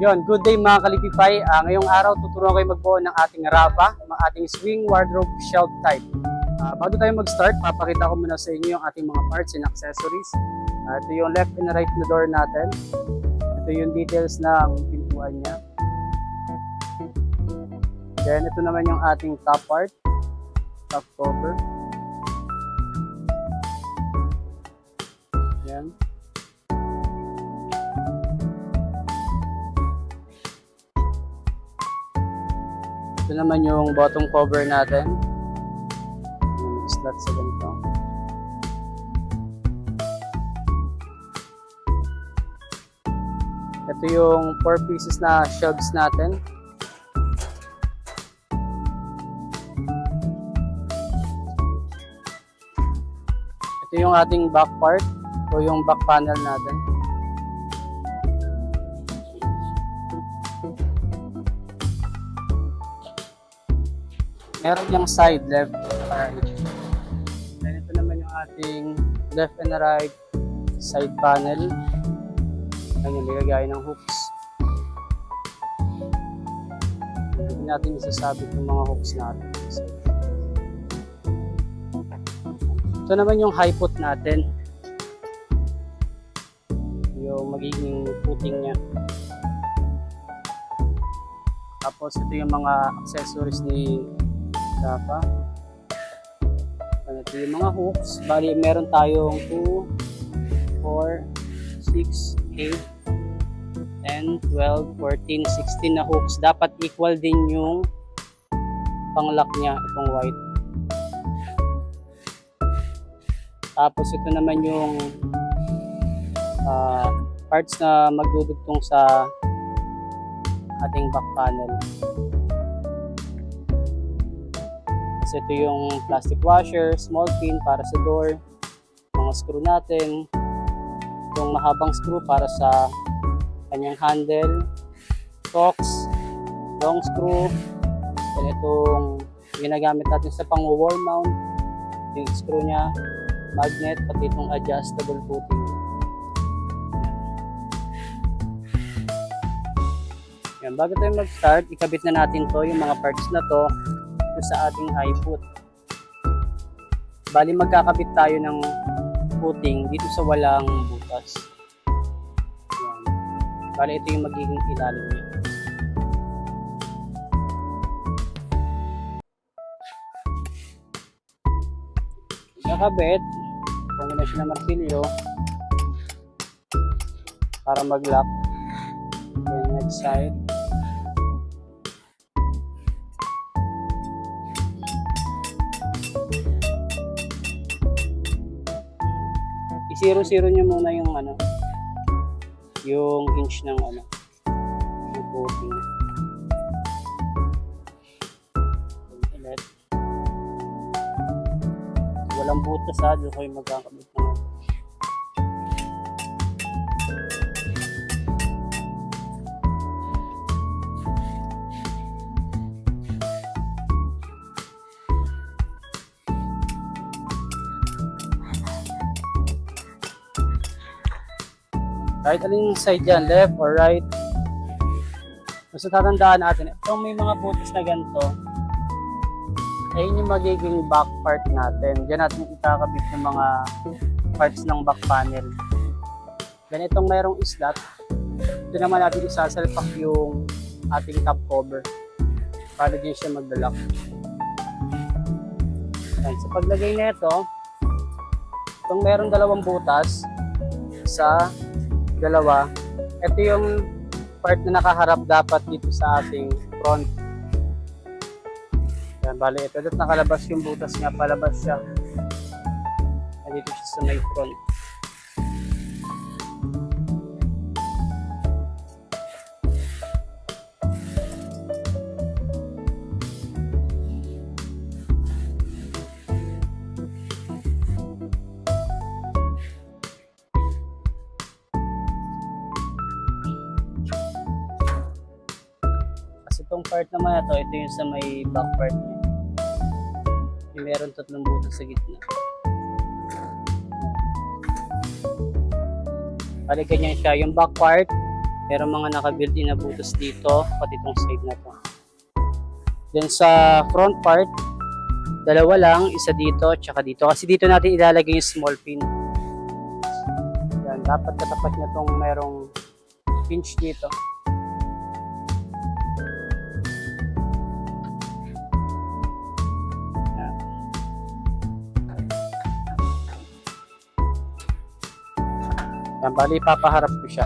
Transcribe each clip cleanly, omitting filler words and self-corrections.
Yon, good day mga kalipipay. Ngayong araw, tuturuan kayo magbuo ng ating rapa, ng ating swing wardrobe shelf type. Bago tayo mag-start, papakita ko muna sa inyo yung ating mga parts and accessories. Ito yung left and right na door natin. Ito yung details ng pintuan niya. Then, ito naman yung ating top part, top cover. Yan. Ito naman yung bottom cover natin. Yung slot sa ganito. Ito yung 4 pieces na shelves natin. Ito yung ating back part o yung back panel natin. Meron yung side, left, right. Then ito naman yung ating left and right side panel. Ayan yung ligagaya ng hooks. Hindi natin isasabit yung mga hooks natin. Ito naman yung high foot natin. Yung magiging footing niya. Tapos ito yung mga accessories ni Rapa. Ito yung mga hooks. Bali, meron tayong 2, 4, 6, 8, 10, 12, 14, 16 na hooks. Dapat equal din yung pang-lock niya, itong white. Tapos ito naman yung parts na magdudugtong sa ating back panel. So ito yung plastic washer, small pin para sa door, mga screw natin, itong mahabang screw para sa kanyang handle, hooks, long screw, then itong ginagamit natin sa pang-wall mount, yung screw niya, magnet, pati itong adjustable footing. Yan, bago tayo mag-start, ikabit na natin to, yung mga parts na to, sa ating high foot. Bali, magkakabit tayo ng footing dito sa walang butas. Yan. Bali, ito yung magiging ilalim niya. Kakabit, combination ng martilyo para mag-lock. Then next side. I-zero nyo muna yung yung inch ng yung footing. Ulit. Walang butas doon kayo magkakabit ng kahit alin side dyan, left or right. Basta tatandaan natin, itong may mga butas na ganito, ayun yung magiging back part natin. Diyan natin ikakabit yung mga parts ng back panel. Ganitong mayroong slot, ito naman natin isasalpak yung ating top cover para din siya mag-lock. Sa paglagay na ito, itong mayroong dalawang butas sa dalawa, ito yung part na nakaharap dapat dito sa ating front. Yan, bali ito. Dito nakalabas yung butas niya, palabas siya. Dito siya sa may front. Itong part naman na to, ito yung sa may back part niya. Yung meron 3 butas sa gitna. Bali ganyan siya. Yung back part, Meron mga naka-built-in na butas dito, pati itong side na to. Then sa front part, dalawa lang, isa dito, tsaka dito. Kasi dito natin ilalagay yung small pin. Yan, dapat katapat niya itong merong pinch dito. Yan. Yan, bali ipapaharap ko siya.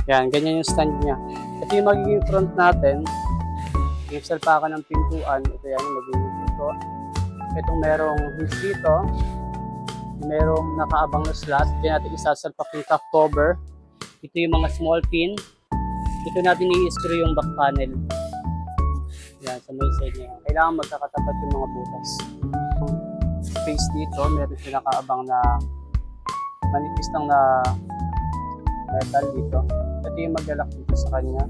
Yan, ganyan yung stand niya. Ito yung magiging front natin. Yung salpakan ng pintuan, ito yan yung magiging pinto. Itong merong hinge dito. Merong nakaabang na slot. Diyan natin isasalpak yung top cover. Ito yung mga small pin. Ito natin i-screw yung back panel. Yan, sa may side niya. Kailangan magkakatapat yung mga butas. Space dito, meron siya nakaabang na manipis lang na metal dito. Ito yung maglalak dito sa kanya.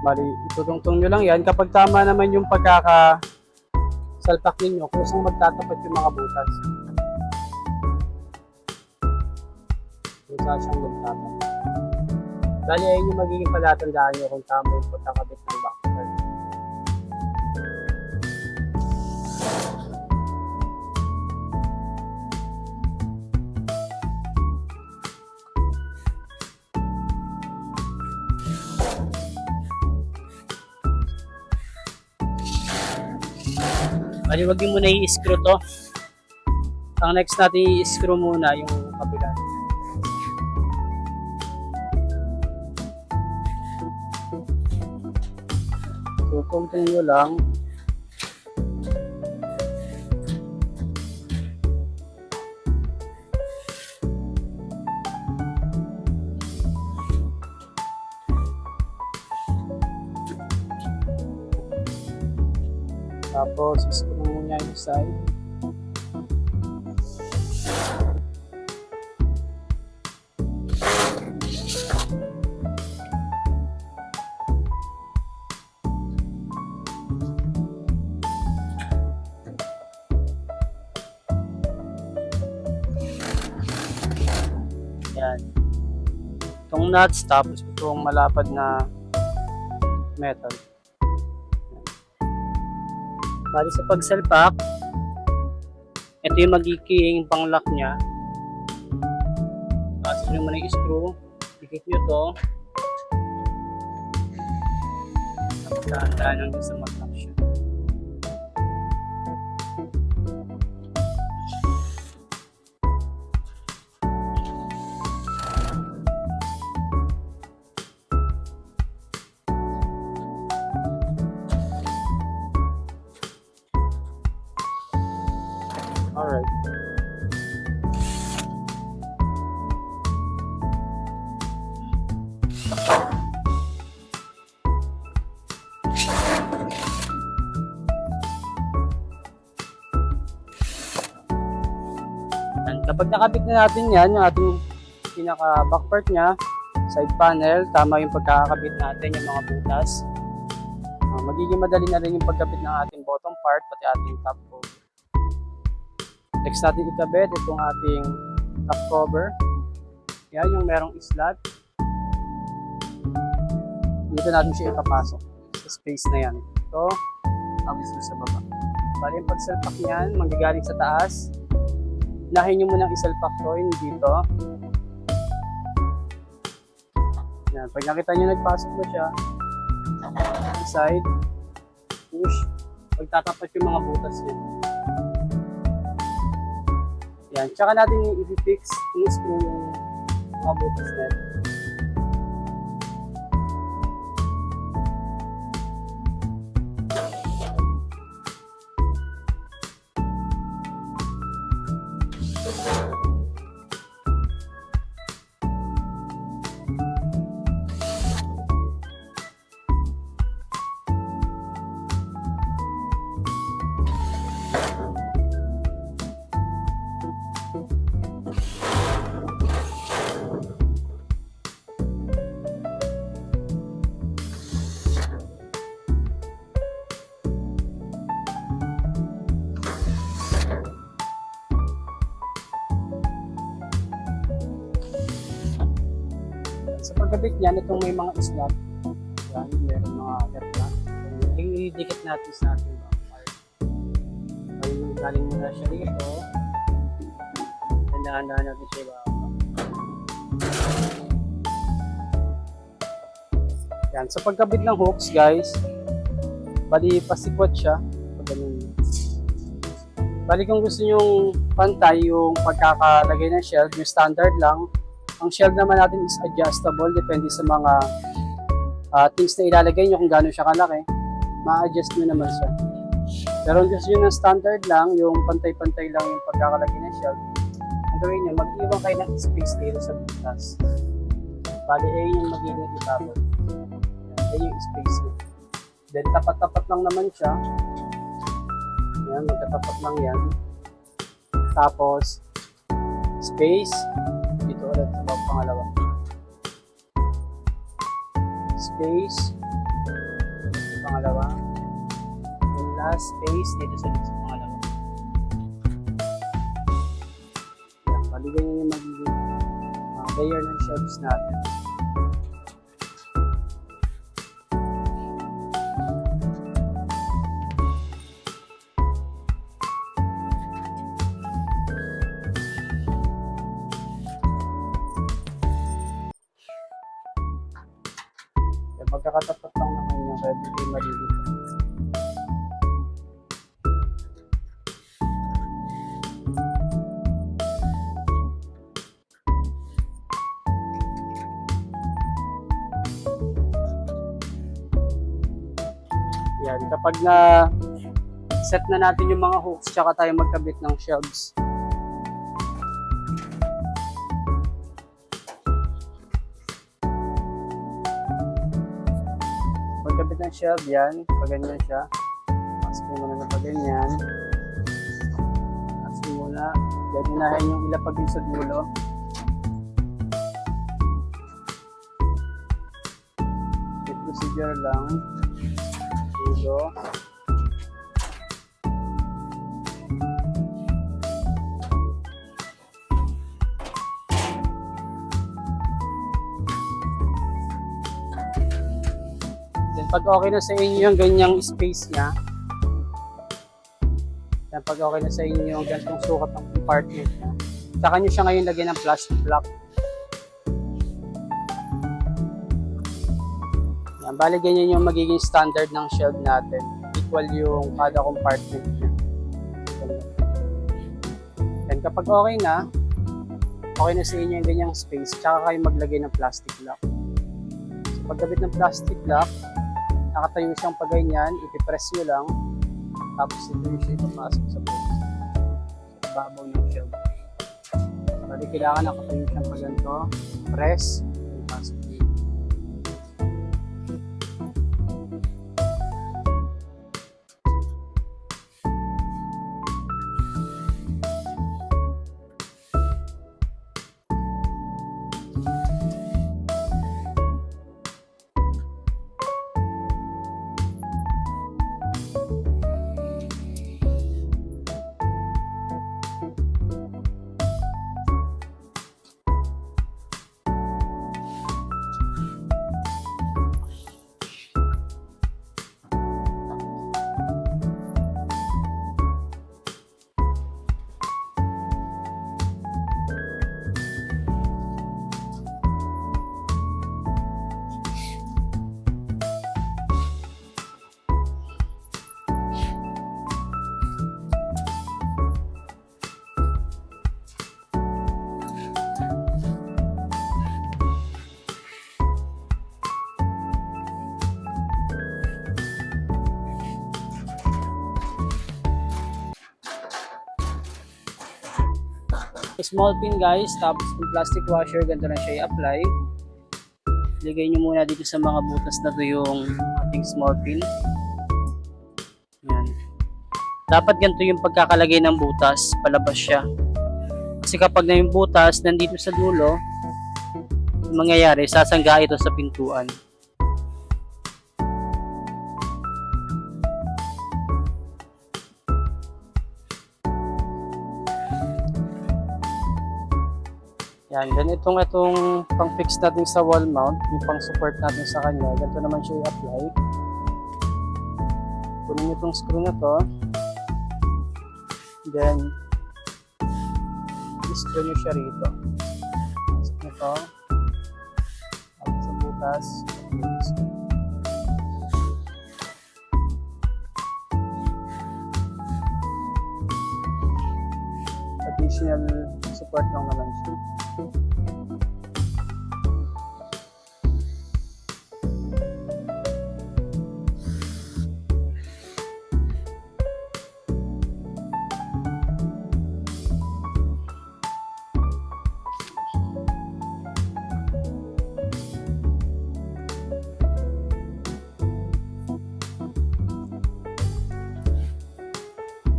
Bali, itutungtong nyo lang yan. Kapag tama naman yung pagkakasalpak ninyo, kung saan magtatapat yung mga butas. Kung saan siyang magtatapat. Bali, ayun yung magiging palatandaan nyo kung tama yung pagkakabit ng backplate. Bali, wag din muna i-screw to. Ang next natin i-screw muna yung kabila. So, continue lang. Tapos, screw mo niya yung side. Yan. Itong nuts, tapos itong malapad na metal. Bali sa pagsalpak, ito yung magiging pang-lock niya. Pasok nyo muna yung screw, dikit nyo to. Tapos dahan-dahan hanggang sa mag-lock siya. Alright. Kapag nakabit na natin yan, yung ating pinaka back part nya, side panel, tama yung pagkakabit natin, yung mga butas. Magiging madali na rin yung pagkabit ng ating bottom part, pati ating top cover. Next natin ikabit itong ating top cover. Yan yung merong slot. Dito natin siya ipapasok sa space na yan. Ito, tapos sa baba. Bali yung pagsalpak niyan, manggagaling sa taas. Unahin nyo munang isalpak to, yung dito. Yan, pag nakita nyo nagpasok na siya, side, push, pagtatapat yung mga butas niya. Yan, tsaka natin i-fix, i-screw yung mga butas na ito. pagkabit niyan, itong may mga slot. Yan, meron mga air na. Idikit natin sa ating backfire. Ay, galing muna siya dito. Tandaan natin siya ibaba. Yan, sa pagkabit ng hooks guys, bali pasikwat siya. Bali kung gusto nyong pantay yung pagkakalagay ng shelf, yung standard lang. Ang shelf naman natin is adjustable, depende sa mga things na ilalagay nyo kung gaano siya kalaki. Ma-adjust nyo naman siya. Pero kung gusto nyo ng standard lang, yung pantay-pantay lang yung pagkakalagay ng shelf, ang gawin nyo, mag-iwan kayo ng space dito sa butas. Bali, yung magiging itabot. Yan yung space nyo. Then, tapat-tapat lang naman siya. Yan, magkatapat lang yan. Tapos, space. Dito ulit sa pangalawa. Space. Pangalawa. Yung last space dito sa pangalawa. Yan, balikan nyo yung magiging layer ng shelves natin. Pagkakatapat lang naman yung kaya dito yung malilito. Yan, kapag na set na natin yung mga hooks, tsaka tayo magkabit ng shelves. Pagkabit ng shelf yan, pag ganyan siya, pasok mo na pag ganyan. Pasok mo na, yan hinahin yung ilapag yung sa dulo. Yung procedure lang. Dulo. Pag okay na sa inyo yung ganyang space niya, yan, pag okay na sa inyo yung ganitong sukat ng compartment niya, saka nyo siya ngayon lagyan ng plastic block. Yan, bali ganyan yung magiging standard ng shelf natin. Equal yung kada compartment niya. Yan, kapag okay na sa inyo yung ganyang space, saka kayo maglagay ng plastic block. So, pagkabit ng plastic block, nakatayo siyang pag-ganyan, ipipress nyo lang, tapos ito yung siya ipapasok sa box. Sa babaw ng shelf. Bali, kailangan nakatayo siyang pag-ganto, press, ipasok nyo. Small pin guys, tapos yung plastic washer, ganito lang siya i-apply. Ligay nyo muna dito sa mga butas na to yung ating small pin. Yan. Dapat ganito yung pagkakalagay ng butas, palabas siya. Kasi kapag na yung butas nandito sa dulo, mangyayari, sasangga ito sa pintuan. Yan, then itong pang-fix natin sa wall mount, yung pang-support natin sa kanya, ganito naman siya i-apply. Kunin nyo itong screw na to. Then, i-screw nyo siya rito. Pasok nyo to. Tapos sa butas. Additional support lang naman siya.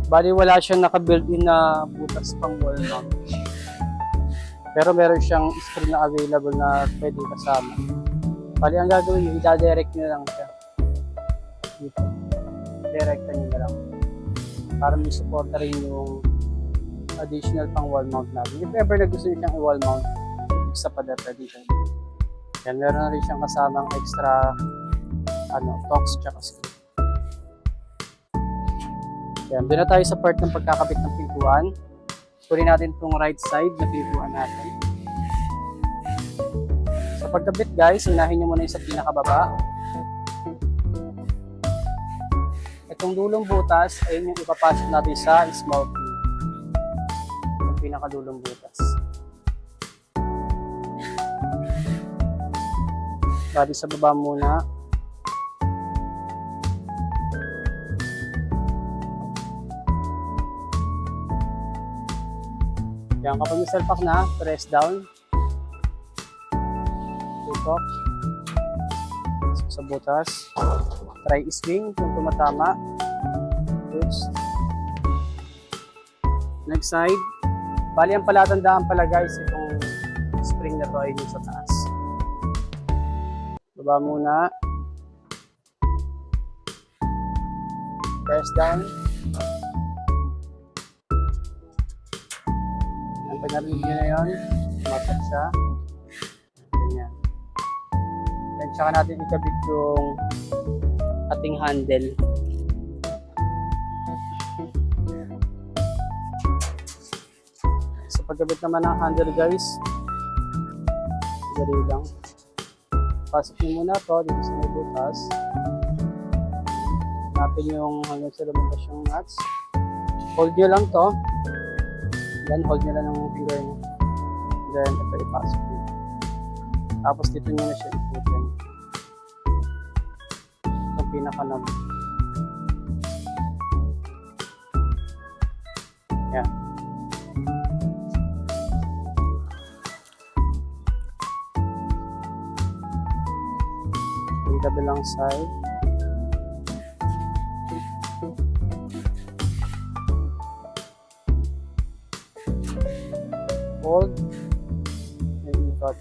Bali wala siyang naka-built-in na butas pang wall mount. Pero meron siyang screw na available na pwede kasama. Bali ang gagawin nyo, i-direct nyo lang siya. Dito. Directan nyo na lang. Para may support rin yung additional pang wall mount natin. If ever na gusto nyo siyang i-wall mount, sa pader dito. Yan, meron na rin siyang kasamang extra tox tsaka screw. Yan, doon na tayo sa part ng pagkakabit ng pintuan. Kunin natin itong right side na pintuan natin. Sa pagkabit guys, unahin nyo muna yung sa pinakababa. Itong dulong butas, ayun yung ipapasok natin sa small pin. Yung pinakadulong butas. Bali sa baba muna. Yan, kapag may salpak na, press down. Tutok. Sa butas. Try swing kung tumatama. Oops. Next side. Bali ang palatandaan pala guys, itong spring na to ay yung sa taas. Baba muna. Press down. Pag narinig nyo na yun, matat siya. Ganyan. Then, tsaka natin ikabit yung ating handle. So, pagkabit naman ng handle guys, dali lang. Pasok nyo muna to dito sa may butas. Hanapin yung hanggang sa lumabas yung nuts. Hold nyo lang to. Then, hold nyo lang ng finger nyo. Then, ito ipasok nyo. Tapos, dito nyo na siya ikutin. Itong pinaka-knob. Yan. Yung kabilang side. Hold and ikot.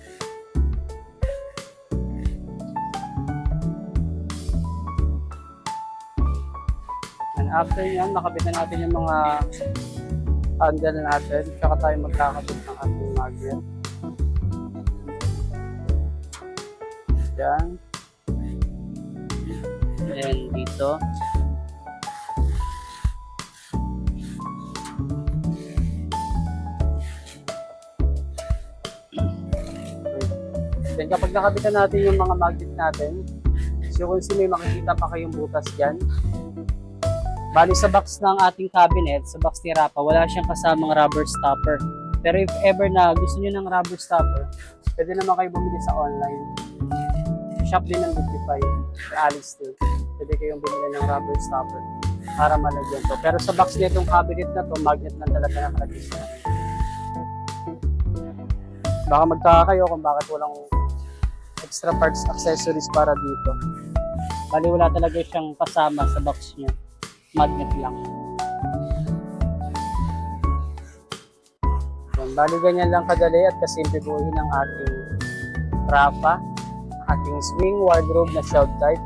And after yan, nakabit na natin yung mga handle natin. Tsaka tayo magkakabit ng ating magnet. Yan. And dito. Then kapag nakabit na natin yung mga magnet natin, so kung sino may makikita pa kayong butas dyan, bali sa box ng ating cabinet, sa box ni Rapa, wala siyang kasamang rubber stopper. Pero if ever na gusto nyo ng rubber stopper, pwede naman kayo bumili sa online. Shop din ng Liquify, Alice Steel. Pwede kayong bumili ng rubber stopper para malagyan to. Pero sa box nitong cabinet na to, magnet lang talaga nakalagay siya. Baka magtaka kayo kung bakit walang extra parts, accessories para dito. Bali wala talaga siyang kasama sa box niya. Magnet lang. Yan, bali ganyan lang kadali at kasimple buuin ang ating Rapa, ating swing wardrobe na shelf type.